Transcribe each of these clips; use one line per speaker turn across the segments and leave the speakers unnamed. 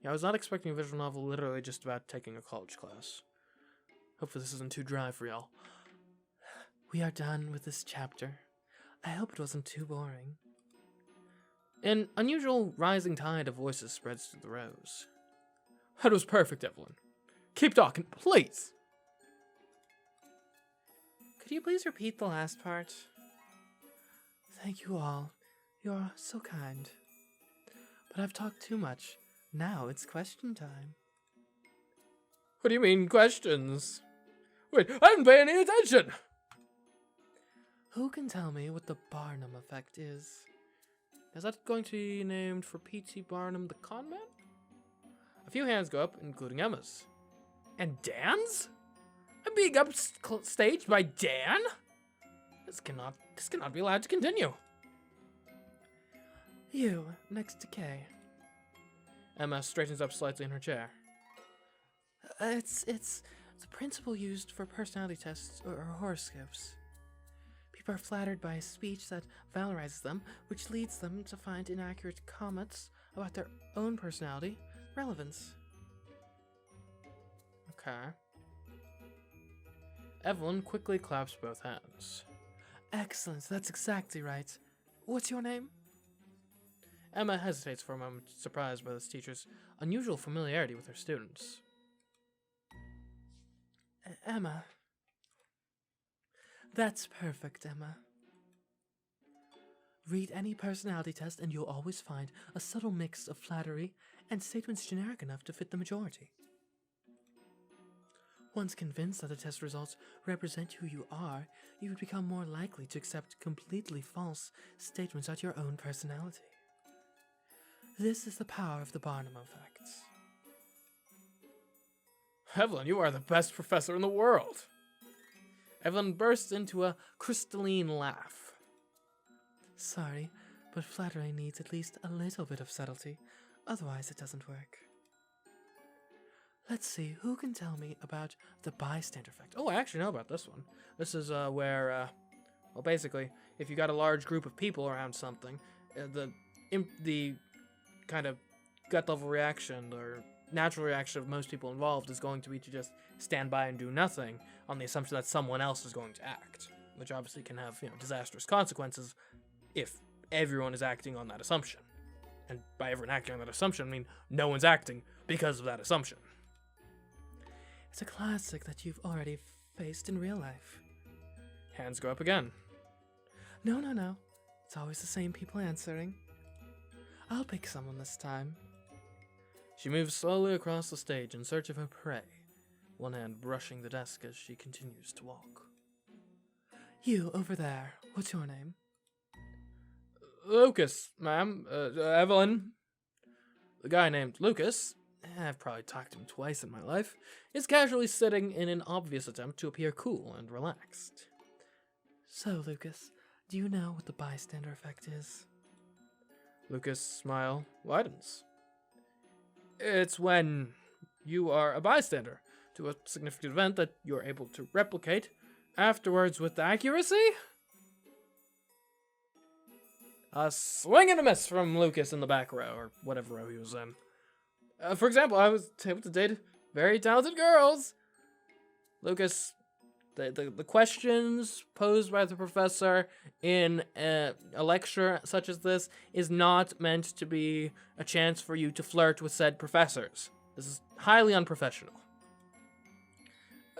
Yeah, I was not expecting a visual novel literally just about taking a college class. Hopefully this isn't too dry for y'all.
We are done with this chapter. I hope it wasn't too boring.
An unusual rising tide of voices spreads through the rows. That was perfect, Evelyn. Keep talking, please.
Could you please repeat the last part? Thank you all. You're so kind. But I've talked too much. Now it's question time.
What do you mean, questions? Wait, I didn't pay any attention!
Who can tell me what the Barnum effect is?
Is that going to be named for P.T. Barnum the con man? A few hands go up, including Emma's. And Dan's? I'm being upstaged by Dan? This cannot be allowed to continue.
You, next to Kay.
Emma straightens up slightly in her chair.
It's the principle used for personality tests or horoscopes. People are flattered by a speech that valorizes them, which leads them to find inaccurate comments about their own personality relevance.
Okay. Evelyn quickly claps both hands.
Excellent, that's exactly right. What's your name?
Emma hesitates for a moment, surprised by this teacher's unusual familiarity with her students.
Emma. That's perfect, Emma. Read any personality test and you'll always find a subtle mix of flattery and statements generic enough to fit the majority. Once convinced that the test results represent who you are, you would become more likely to accept completely false statements about your own personality. This is the power of the Barnum effect.
Evelyn, you are the best professor in the world. Evelyn bursts into a crystalline laugh.
Sorry, but flattery needs at least a little bit of subtlety, otherwise it doesn't work. Let's see, who can tell me about the bystander effect?
Oh, I actually know about this one. This is where, well, basically, if you got a large group of people around something, the kind of gut level reaction or natural reaction of most people involved is going to be to just stand by and do nothing on the assumption that someone else is going to act, which obviously can have, disastrous consequences if everyone is acting on that assumption. And by everyone acting on that assumption, I mean no one's acting because of that assumption.
It's a classic that you've already faced in real life.
Hands go up again.
No. It's always the same people answering. I'll pick someone this time.
She moves slowly across the stage in search of her prey, one hand brushing the desk as she continues to walk.
You, over there, what's your name?
Lucas, ma'am. Evelyn. The guy named Lucas, I've probably talked to him twice in my life, is casually sitting in an obvious attempt to appear cool and relaxed.
So, Lucas, do you know what the bystander effect is?
Lucas' smile widens. It's when you are a bystander to a significant event that you're able to replicate afterwards with accuracy. A swing and a miss from Lucas in the back row, or whatever row he was in. For example, I was able to date very talented girls. Lucas, the questions posed by the professor in a lecture such as this is not meant to be a chance for you to flirt with said professors. This is highly unprofessional.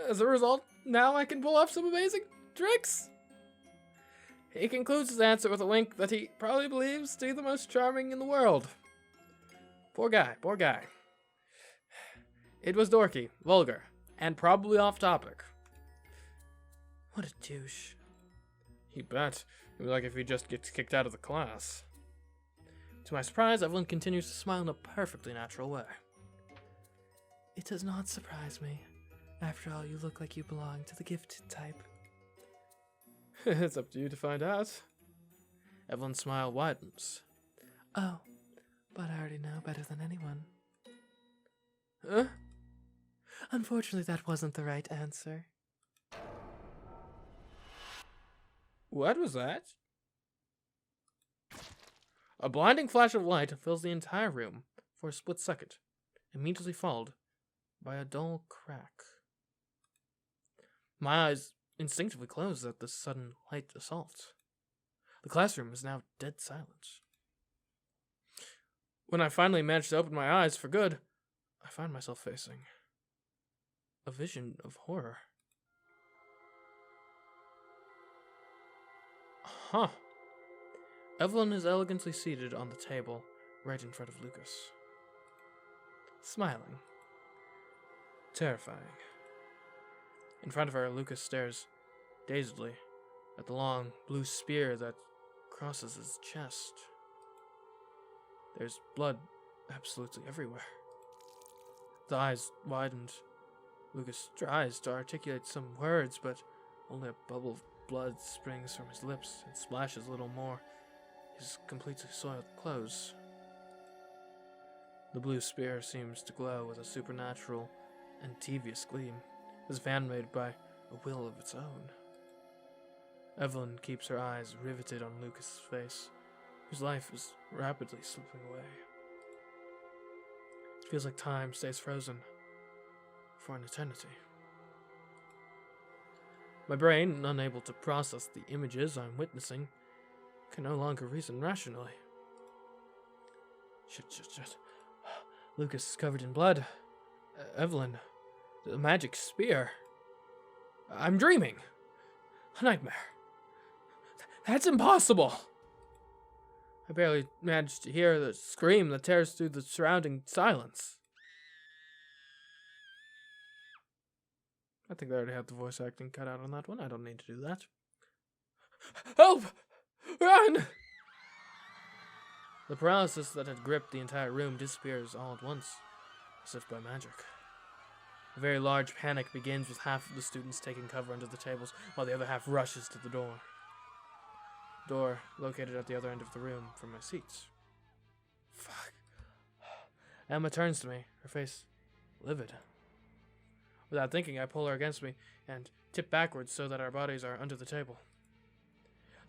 As a result, now I can pull off some amazing tricks. He concludes his answer with a wink that he probably believes to be the most charming in the world. Poor guy. It was dorky, vulgar, and probably off topic.
What a douche.
You bet. It would be like if he just gets kicked out of the class. To my surprise, Evelyn continues to smile in a perfectly natural way.
It does not surprise me. After all, you look like you belong to the gifted type.
It's up to you to find out. Evelyn's smile widens.
Oh, but I already know better than anyone.
Huh?
Unfortunately, that wasn't the right answer.
What was that? A blinding flash of light fills the entire room for a split second. immediately followed by a dull crack. My eyes instinctively closed at this sudden light assault. The classroom is now dead silent. When I finally managed to open my eyes for good, I find myself facing a vision of horror. Huh. Evelyn is elegantly seated on the table right in front of Lucas, smiling. Terrifying. In front of her, Lucas stares dazedly at the long blue spear that crosses his chest. There's blood absolutely everywhere. The eyes widened. Lucas tries to articulate some words, but only a bubble of blood springs from his lips and splashes a little more his completely soiled clothes. The blue spear seems to glow with a supernatural and devious gleam, as if animated by a will of its own. Evelyn keeps her eyes riveted on Lucas's face, whose life is rapidly slipping away. It feels like time stays frozen for an eternity. My brain, unable to process the images I'm witnessing, can no longer reason rationally. Shit. Lucas is covered in blood. Evelyn, the magic spear. I'm dreaming. A nightmare. That's impossible. I barely managed to hear the scream that tears through the surrounding silence. I think they already had the voice acting cut out on that one. I don't need to do that. Help! Run! The paralysis that had gripped the entire room disappears all at once, as if by magic. A very large panic begins with half of the students taking cover under the tables, while the other half rushes to the door. Door located at the other end of the room from my seats. Fuck. Emma turns to me, her face livid. Without thinking, I pull her against me and tip backwards so that our bodies are under the table.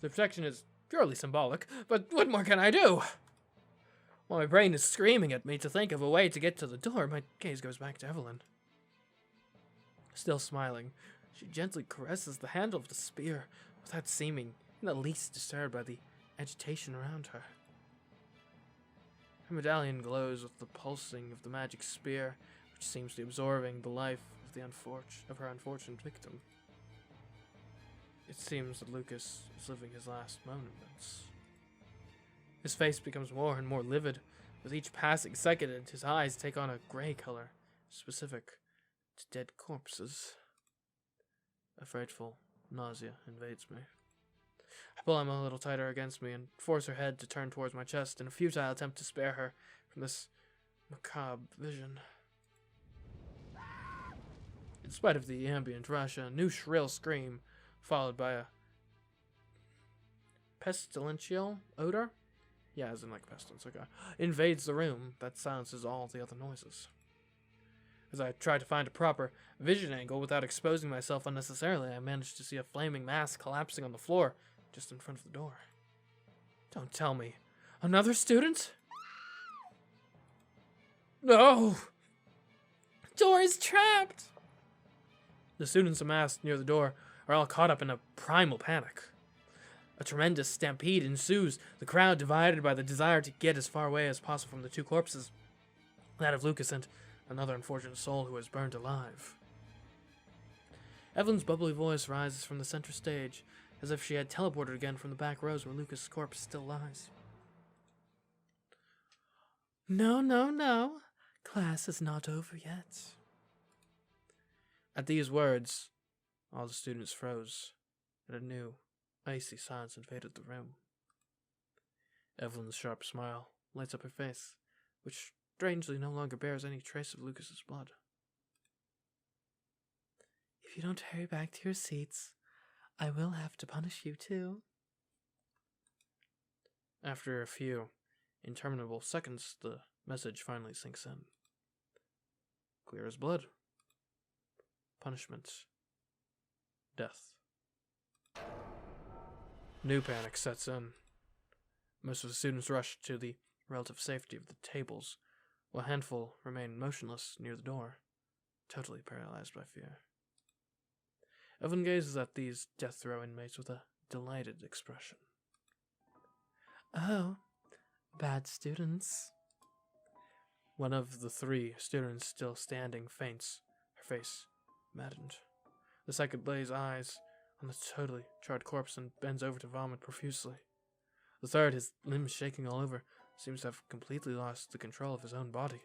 The protection is purely symbolic, but what more can I do? While my brain is screaming at me to think of a way to get to the door, my gaze goes back to Evelyn. Still smiling, she gently caresses the handle of the spear without seeming in the least disturbed by the agitation around her. Her medallion glows with the pulsing of the magic spear, which seems to be absorbing the life of her unfortunate victim. It seems that Lucas is living his last moments. His face becomes more and more livid. With each passing second, his eyes take on a gray color, specific to dead corpses. A frightful nausea invades me. I pull Emma a little tighter against me and force her head to turn towards my chest in a futile attempt to spare her from this macabre vision. In spite of the ambient rush, a new shrill scream, followed by a pestilential odor, as in like pestilence, okay, invades the room that silences all the other noises. As I try to find a proper vision angle without exposing myself unnecessarily, I manage to see a flaming mass collapsing on the floor just in front of the door. Don't tell me. Another student? No! Door is trapped! The students amassed near the door are all caught up in a primal panic. A tremendous stampede ensues, the crowd divided by the desire to get as far away as possible from the two corpses, that of Lucas and another unfortunate soul who was burned alive. Evelyn's bubbly voice rises from the center stage, as if she had teleported again from the back rows where Lucas' corpse still lies. No. Class is not over yet. At these words, all the students froze, and a new, icy silence invaded the room. Evelyn's sharp smile lights up her face, which strangely no longer bears any trace of Lucas's blood. If you don't hurry back to your seats, I will have to punish you too. After a few interminable seconds, the message finally sinks in. Clear as blood. Punishment. Death. New panic sets in. Most of the students rush to the relative safety of the tables, while a handful remained motionless near the door, totally paralyzed by fear. Evelyn gazes at these death row inmates with a delighted expression.
Oh, bad students.
One of the 3 students still standing faints, her face maddened. The second lays eyes on the totally charred corpse and bends over to vomit profusely. The third, his limbs shaking all over, seems to have completely lost the control of his own body.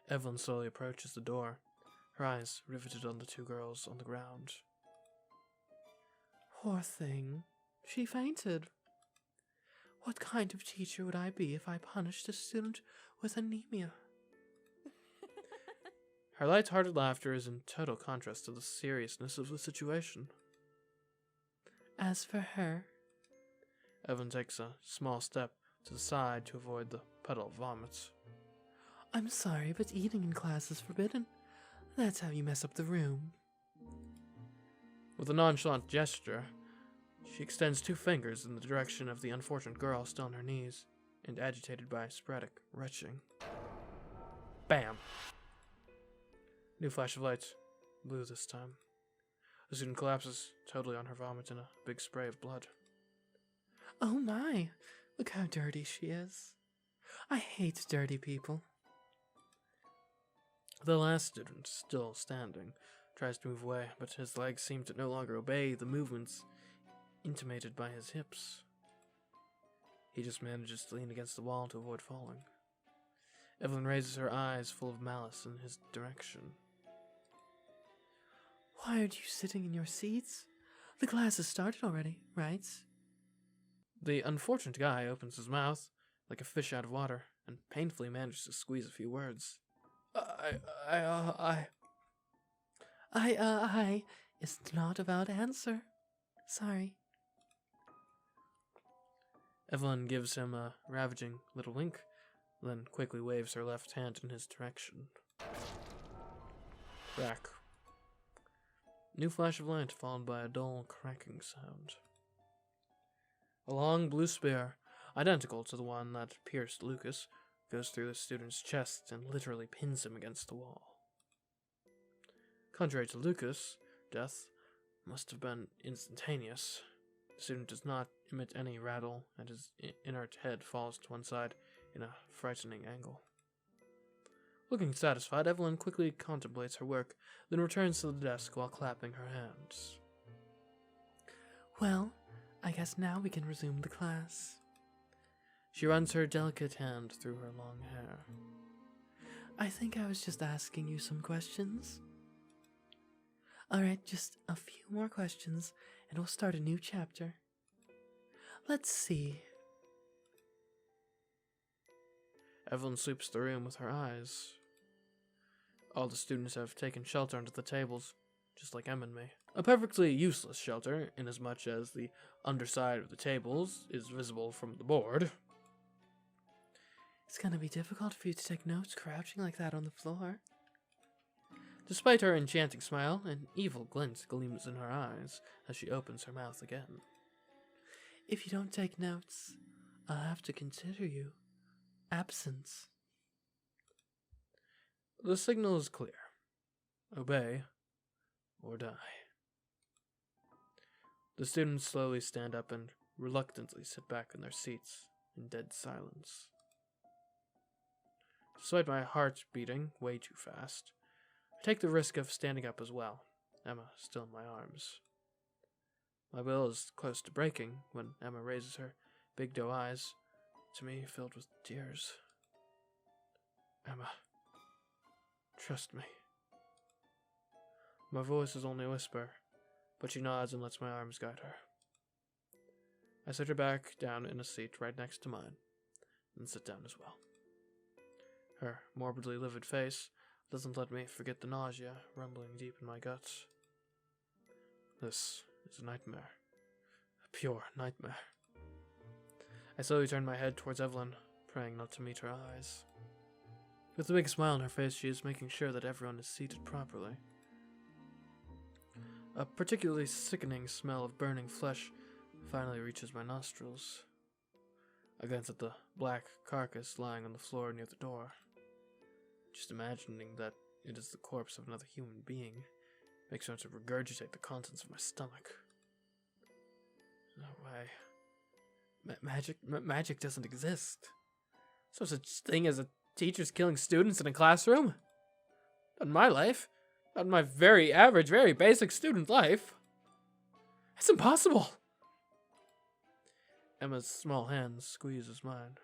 Evelyn slowly approaches the door, her eyes riveted on the 2 girls on the ground.
Poor thing. She fainted. What kind of teacher would I be if I punished a student with anemia?
Her light-hearted laughter is in total contrast to the seriousness of the situation.
As for her,
Evelyn takes a small step to the side to avoid the puddle of vomit.
I'm sorry, but eating in class is forbidden. That's how you mess up the room.
With a nonchalant gesture, she extends 2 fingers in the direction of the unfortunate girl still on her knees and agitated by sporadic retching. Bam! New flash of light, blue this time. The student collapses totally on her vomit in a big spray of blood.
Oh my, look how dirty she is. I hate dirty people.
The last student, still standing, tries to move away, but his legs seem to no longer obey the movements intimated by his hips. He just manages to lean against the wall to avoid falling. Evelyn raises her eyes full of malice in his direction.
Why aren't you sitting in your seats? The class has started already, right?
The unfortunate guy opens his mouth like a fish out of water and painfully manages to squeeze a few words.
It's not a valid answer. Sorry.
Evelyn gives him a ravaging little wink, then quickly waves her left hand in his direction. Crack. New flash of light followed by a dull cracking sound. A long blue spear, identical to the one that pierced Lucas, goes through the student's chest and literally pins him against the wall. Contrary to Lucas, death must have been instantaneous. The student does not emit any rattle, and his inert head falls to one side in a frightening angle. Looking satisfied, Evelyn quickly contemplates her work, then returns to the desk while clapping her hands.
Well, I guess now we can resume the class.
She runs her delicate hand through her long hair.
I think I was just asking you some questions. Alright, just a few more questions, and we'll start a new chapter. Let's see.
Evelyn sweeps the room with her eyes. All the students have taken shelter under the tables, just like Em and me. A perfectly useless shelter, inasmuch as the underside of the tables is visible from the board.
It's gonna be difficult for you to take notes crouching like that on the floor.
Despite her enchanting smile, an evil glint gleams in her eyes as she opens her mouth again.
If you don't take notes, I'll have to consider you absent.
The signal is clear. Obey or die. The students slowly stand up and reluctantly sit back in their seats in dead silence. Despite my heart beating way too fast, I take the risk of standing up as well, Emma still in my arms. My will is close to breaking when Emma raises her big doe eyes to me filled with tears. Emma, trust me. My voice is only a whisper, but she nods and lets my arms guide her. I sit her back down in a seat right next to mine, and sit down as well. Her morbidly livid face doesn't let me forget the nausea rumbling deep in my guts. This is a nightmare. A pure nightmare. I slowly turn my head towards Evelyn, praying not to meet her eyes. With a big smile on her face, she is making sure that everyone is seated properly. A particularly sickening smell of burning flesh finally reaches my nostrils. I glance at the black carcass lying on the floor near the door. Just imagining that it is the corpse of another human being makes me want to regurgitate the contents of my stomach. No way. Magic doesn't exist. There's no such thing as a teacher's killing students in a classroom. Not in my life. Not in my very average, very basic student life. It's impossible. Emma's small hand squeezes mine.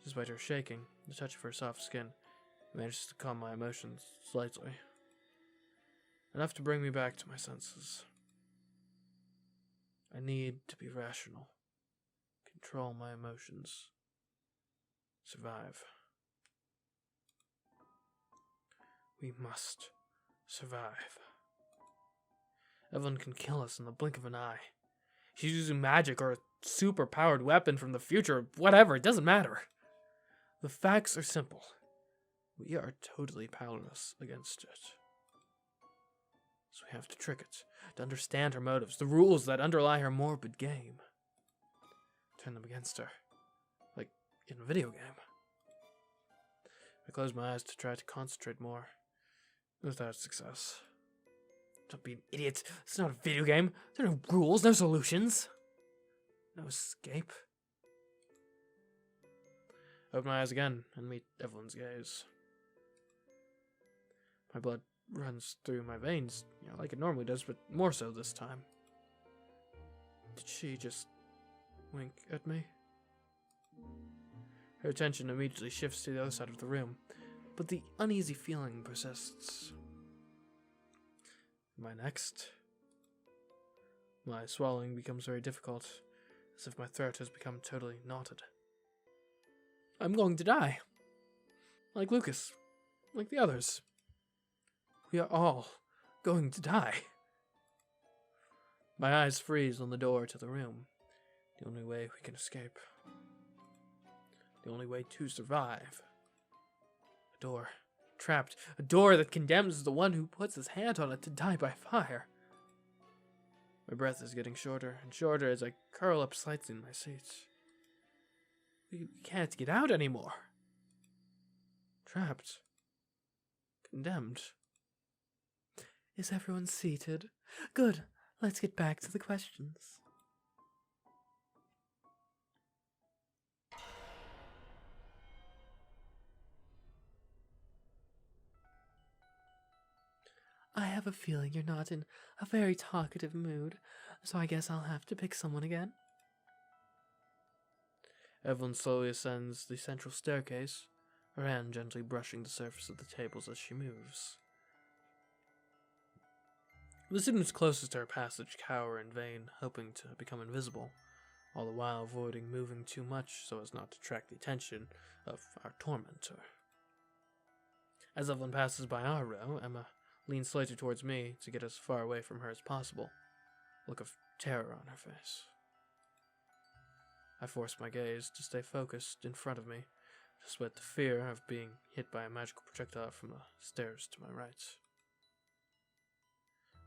Despite her shaking, the touch of her soft skin manages to calm my emotions slightly. Enough to bring me back to my senses. I need to be rational. Control my emotions. Survive. We must survive. Evelyn can kill us in the blink of an eye. She's using magic or a super-powered weapon from the future, whatever, it doesn't matter. The facts are simple. We are totally powerless against it. So we have to trick it, to understand her motives, the rules that underlie her morbid game. Turn them against her, like in a video game. I close my eyes to try to concentrate more, without success. Don't be an idiot. It's not a video game. There are no rules, no solutions. No escape. I open my eyes again and meet Evelyn's gaze. My blood runs through my veins, like it normally does, but more so this time. Did she just wink at me? Her attention immediately shifts to the other side of the room, but the uneasy feeling persists. Am I next? My swallowing becomes very difficult, as if my throat has become totally knotted. I'm going to die. Like Lucas. Like the others. We are all going to die. My eyes freeze on the door to the room. The only way we can escape. The only way to survive. A door. Trapped. A door that condemns the one who puts his hand on it to die by fire. My breath is getting shorter and shorter as I curl up slightly in my seat. We can't get out anymore. Trapped. Condemned.
Is everyone seated? Good. Let's get back to the questions. I have a feeling you're not in a very talkative mood, so I guess I'll have to pick someone again.
Evelyn slowly ascends the central staircase, her hand gently brushing the surface of the tables as she moves. The students closest to her passage cower in vain, hoping to become invisible, all the while avoiding moving too much so as not to attract the attention of our tormentor. As Evelyn passes by our row, Emma leans slightly towards me to get as far away from her as possible, a look of terror on her face. I force my gaze to stay focused in front of me, despite the fear of being hit by a magical projectile from the stairs to my right.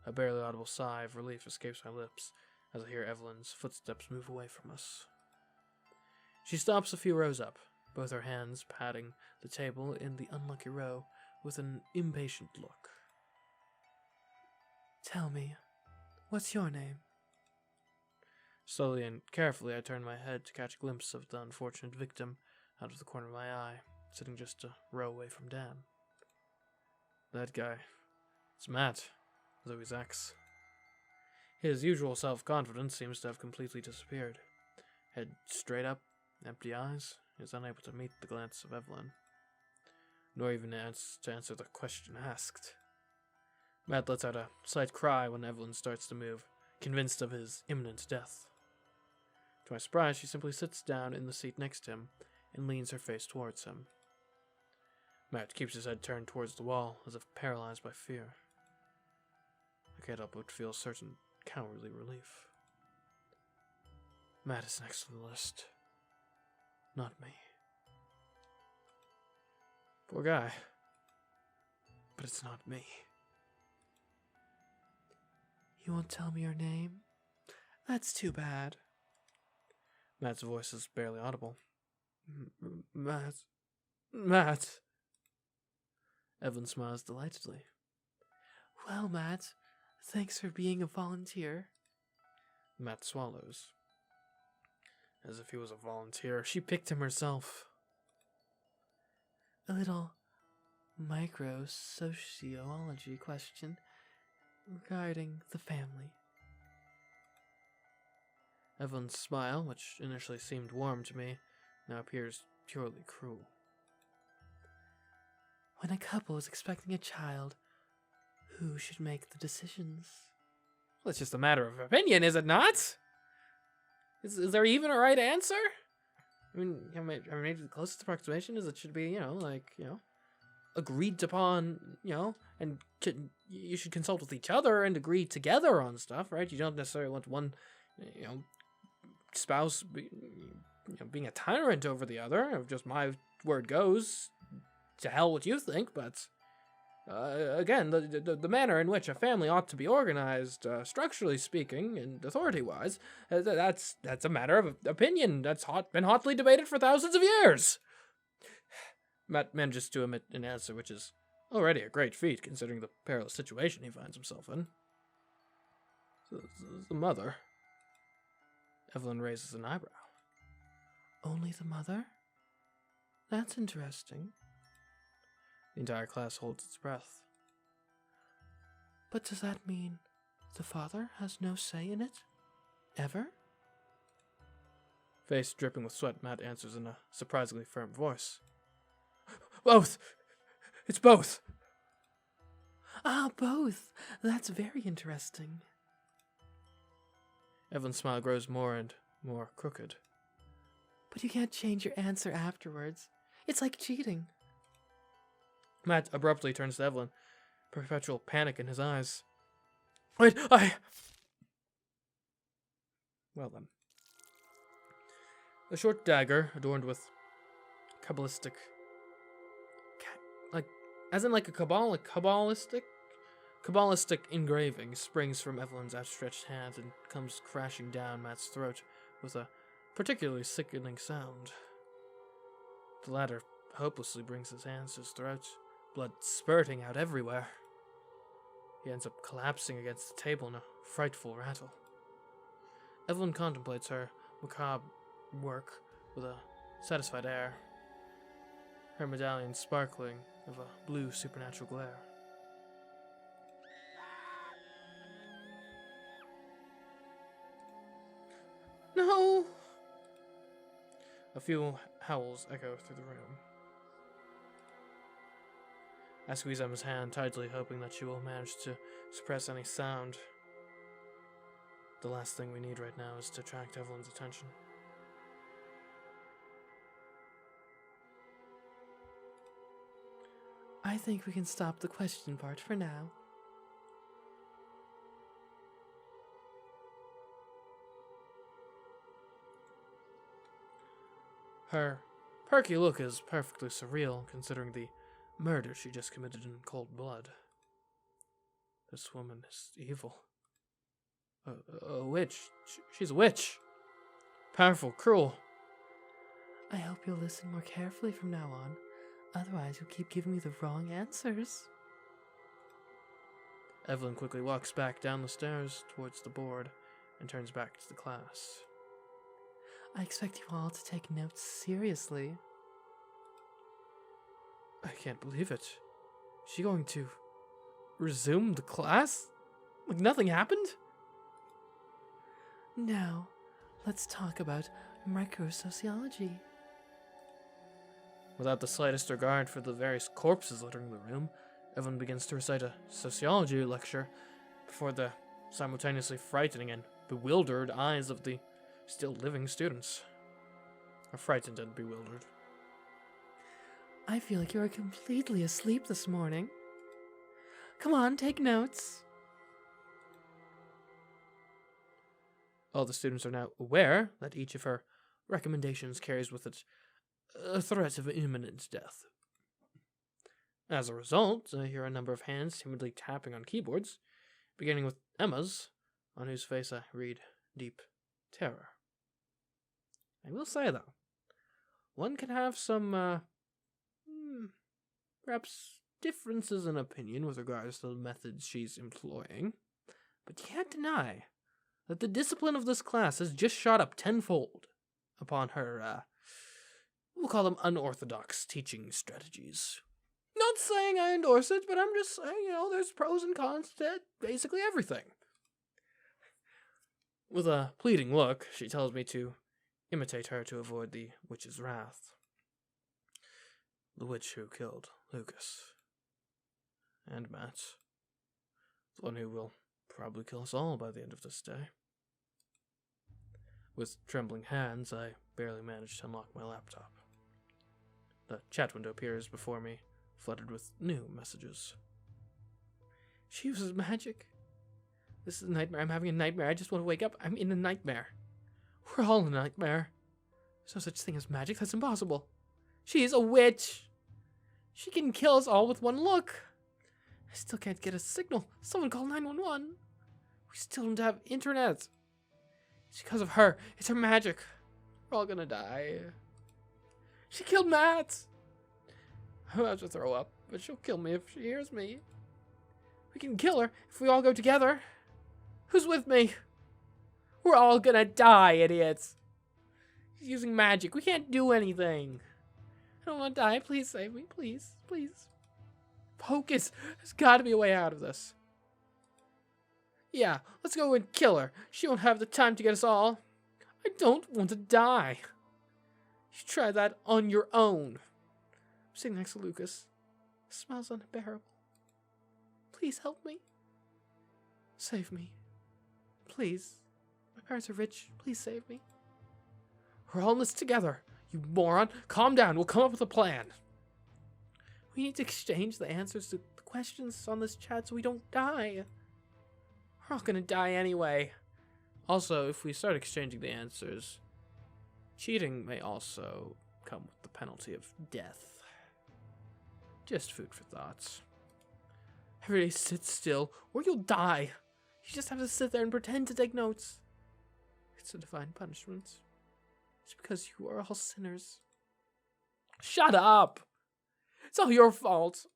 A barely audible sigh of relief escapes my lips as I hear Evelyn's footsteps move away from us. She stops a few rows up, both her hands patting the table in the unlucky row with an impatient look.
Tell me, what's your name?
Slowly and carefully I turn my head to catch a glimpse of the unfortunate victim out of the corner of my eye, sitting just a row away from Dan. That guy. It's Matt, Zoe's ex. His usual self-confidence seems to have completely disappeared. Head straight up, empty eyes, he is unable to meet the glance of Evelyn, nor even to answer the question asked. Matt lets out a slight cry when Evelyn starts to move, convinced of his imminent death. To my surprise, she simply sits down in the seat next to him and leans her face towards him. Matt keeps his head turned towards the wall, as if paralyzed by fear. I can't help but feel a certain cowardly relief. Matt is next on the list. Not me. Poor guy. But it's not me.
You won't tell me your name? That's too bad.
Matt's voice is barely audible. Matt. Evelyn smiles delightedly.
Well, Matt, thanks for being a volunteer.
Matt swallows. As if he was a volunteer. She picked him herself.
A little micro-sociology question regarding the family.
Evelyn's smile, which initially seemed warm to me, now appears purely cruel.
When a couple is expecting a child, who should make the decisions?
Well, it's just a matter of opinion, is it not? Is there even a right answer? I mean, maybe the closest approximation is it should be, agreed upon, and you should consult with each other and agree together on stuff, right? You don't necessarily want one, spouse being a tyrant over the other. If just my word goes, to hell what you think, but again, the manner in which a family ought to be organized, structurally speaking and authority-wise, that's a matter of opinion. That's been hotly debated for thousands of years. Matt manages to emit an answer which is already a great feat, considering the perilous situation he finds himself in. So, the mother. Evelyn raises an eyebrow.
Only the mother? That's interesting.
The entire class holds its breath.
But does that mean the father has no say in it? Ever?
Face dripping with sweat, Matt answers in a surprisingly firm voice. Both! It's both!
Ah, both! That's very interesting.
Evelyn's smile grows more and more crooked.
But you can't change your answer afterwards. It's like cheating.
Matt abruptly turns to Evelyn, perpetual panic in his eyes.
Wait,
Well then. A short dagger adorned with Kabbalistic... Kabbalistic engraving springs from Evelyn's outstretched hand and comes crashing down Matt's throat with a particularly sickening sound. The latter hopelessly brings his hands to his throat, blood spurting out everywhere. He ends up collapsing against the table in a frightful rattle. Evelyn contemplates her macabre work with a satisfied air, her medallion sparkling of a blue supernatural glare.
No!
A few howls echo through the room. I squeeze Emma's hand tightly, hoping that she will manage to suppress any sound. The last thing we need right now is to attract Evelyn's attention.
I think we can stop the question part for now.
Her perky look is perfectly surreal, considering the murder she just committed in cold blood. This woman is evil. A witch. She's a witch. Powerful, cruel.
I hope you'll listen more carefully from now on. Otherwise, you'll keep giving me the wrong answers.
Evelyn quickly walks back down the stairs towards the board and turns back to the class.
I expect you all to take notes seriously.
I can't believe it. Is she going to resume the class? Like nothing happened?
Now, let's talk about microsociology.
Without the slightest regard for the various corpses littering the room, Evelyn begins to recite a sociology lecture before the simultaneously frightening and bewildered eyes of the still living students. Are frightened and bewildered.
I feel like you are completely asleep this morning. Come on, take notes.
All the students are now aware that each of her recommendations carries with it a threat of imminent death. As a result, I hear a number of hands timidly tapping on keyboards, beginning with Emma's, on whose face I read deep terror. I will say, though, one can have some, perhaps differences in opinion with regards to the methods she's employing, but you can't deny that the discipline of this class has just shot up tenfold upon her, we'll call them unorthodox teaching strategies. Not saying I endorse it, but I'm just saying, there's pros and cons to basically everything. With a pleading look, she tells me to imitate her to avoid the witch's wrath. The witch who killed Lucas. And Matt. The one who will probably kill us all by the end of this day. With trembling hands, I barely manage to unlock my laptop. The chat window appears before me, flooded with new messages. She uses magic. This is a nightmare. I'm having a nightmare. I just want to wake up. I'm in a nightmare. We're all in a nightmare. There's no such thing as magic. That's impossible. She's a witch. She can kill us all with one look. I still can't get a signal. Someone call 911. We still don't have internet. It's because of her. It's her magic. We're all gonna die. She killed Matt. I'm about to throw up, but she'll kill me if she hears me. We can kill her if we all go together. Who's with me? We're all gonna die, idiots. She's using magic. We can't do anything. I don't want to die. Please save me. Please. Please. Focus. There's got to be a way out of this. Yeah, let's go and kill her. She won't have the time to get us all. I don't want to die. You should try that on your own. I'm sitting next to Lucas. It smells unbearable. Please help me. Save me. Please. My parents are rich. Please save me. We're all in this together. You moron. Calm down. We'll come up with a plan. We need to exchange the answers to the questions on this chat so we don't die. We're all gonna die anyway. Also, if we start exchanging the answers, cheating may also come with the penalty of death. Just food for thoughts. Everybody sit still, or you'll die. You just have to sit there and pretend to take notes. It's a divine punishment. It's because you are all sinners. Shut up! It's all your fault.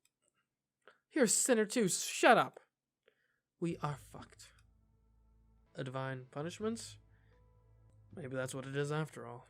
You're a sinner too, so shut up. We are fucked. A divine punishment? Maybe that's what it is after all.